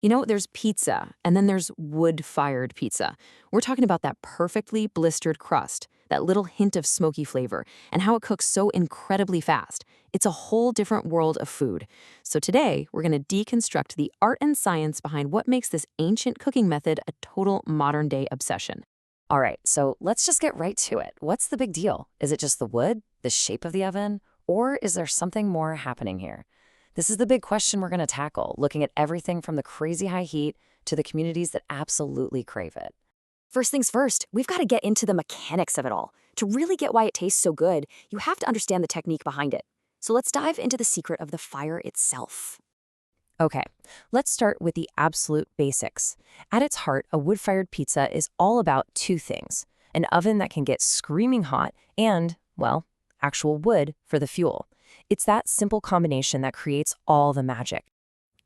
There's pizza, and then there's wood-fired pizza. We're talking about that perfectly blistered crust, that little hint of smoky flavor, and how it cooks so incredibly fast. It's a whole different world of food. So today, we're going to deconstruct the art and science behind what makes this ancient cooking method a total modern-day obsession. All right, so let's just get right to it. What's the big deal? Is it just the wood, the shape of the oven, or is there something more happening here? This is the big question we're going to tackle, looking at everything from the crazy high heat to the communities that absolutely crave it. First things first, we've got to get into the mechanics of it all. To really get why it tastes so good, you have to understand the technique behind it. So let's dive into the secret of the fire itself. Okay, let's start with the absolute basics. At its heart, a wood-fired pizza is all about two things: an oven that can get screaming hot and, well, actual wood for the fuel. It's that simple combination that creates all the magic.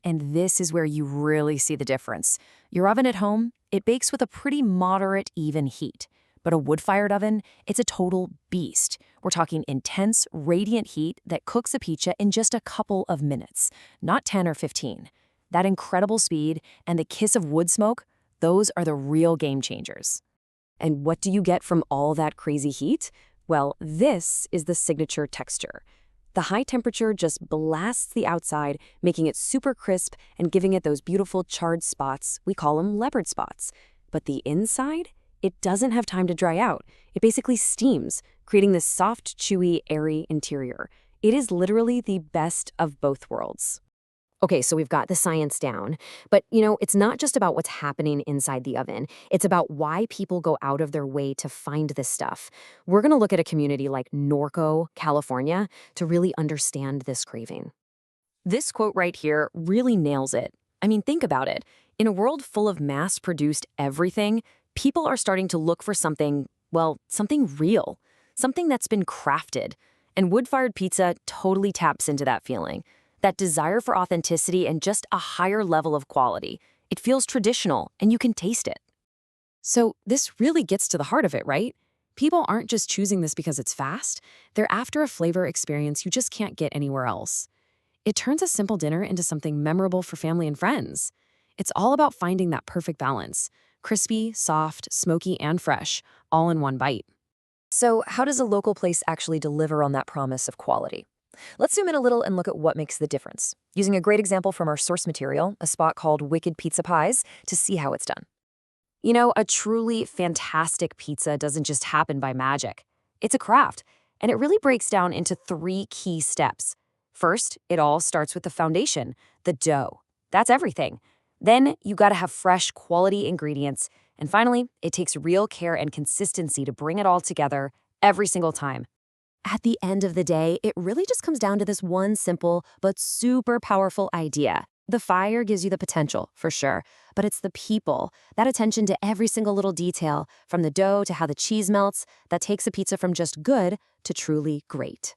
And this is where you really see the difference. Your oven at home, it bakes with a pretty moderate, even heat. But a wood-fired oven, it's a total beast. We're talking intense, radiant heat that cooks a pizza in just a couple of minutes, not 10 or 15. That incredible speed and the kiss of wood smoke, those are the real game changers. And what do you get from all that crazy heat? Well, this is the signature texture. The high temperature just blasts the outside, making it super crisp and giving it those beautiful charred spots. We call them leopard spots. But the inside? It doesn't have time to dry out. It basically steams, creating this soft, chewy, airy interior. It is literally the best of both worlds. Okay, so we've got the science down, but it's not just about what's happening inside the oven. It's about why people go out of their way to find this stuff. We're going to look at a community like Norco, California, to really understand this craving. This quote right here really nails it. I mean, think about it. In a world full of mass-produced everything, people are starting to look for something, well, something real, something that's been crafted. And wood-fired pizza totally taps into that feeling. That desire for authenticity and just a higher level of quality. It feels traditional, and you can taste it. So this really gets to the heart of it, right? People aren't just choosing this because it's fast. They're after a flavor experience you just can't get anywhere else. It turns a simple dinner into something memorable for family and friends. It's all about finding that perfect balance. Crispy, soft, smoky, and fresh, all in one bite. So how does a local place actually deliver on that promise of quality? Let's zoom in a little and look at what makes the difference, using a great example from our source material, a spot called Wicked Pizza Pies, to see how it's done. A truly fantastic pizza doesn't just happen by magic. It's a craft, and it really breaks down into 3 key steps. First, it all starts with the foundation, the dough. That's everything. Then you gotta have fresh, quality ingredients. And finally, it takes real care and consistency to bring it all together every single time. At the end of the day, it really just comes down to this one simple but super powerful idea. The fire gives you the potential, for sure, but it's the people, that attention to every single little detail, from the dough to how the cheese melts, that takes a pizza from just good to truly great.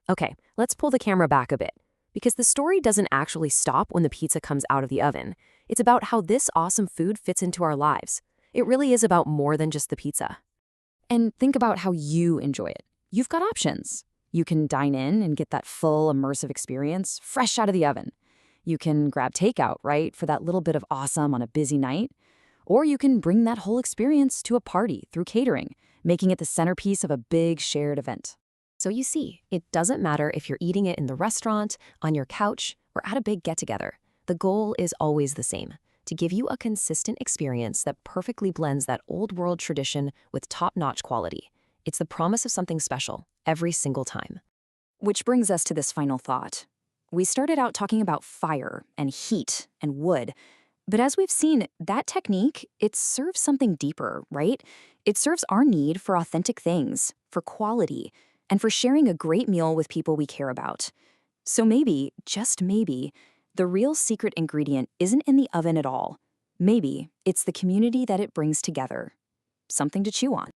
Okay, let's pull the camera back a bit, because the story doesn't actually stop when the pizza comes out of the oven. It's about how this awesome food fits into our lives. It really is about more than just the pizza. And think about how you enjoy it. You've got options. You can dine in and get that full immersive experience fresh out of the oven. You can grab takeout, right, for that little bit of awesome on a busy night. Or you can bring that whole experience to a party through catering, making it the centerpiece of a big shared event. So you see, it doesn't matter if you're eating it in the restaurant, on your couch, or at a big get-together. The goal is always the same: to give you a consistent experience that perfectly blends that old-world tradition with top-notch quality. It's the promise of something special every single time. Which brings us to this final thought. We started out talking about fire and heat and wood, but as we've seen, that technique, it serves something deeper, right? It serves our need for authentic things, for quality, and for sharing a great meal with people we care about. So maybe, just maybe, the real secret ingredient isn't in the oven at all. Maybe it's the community that it brings together. Something to chew on.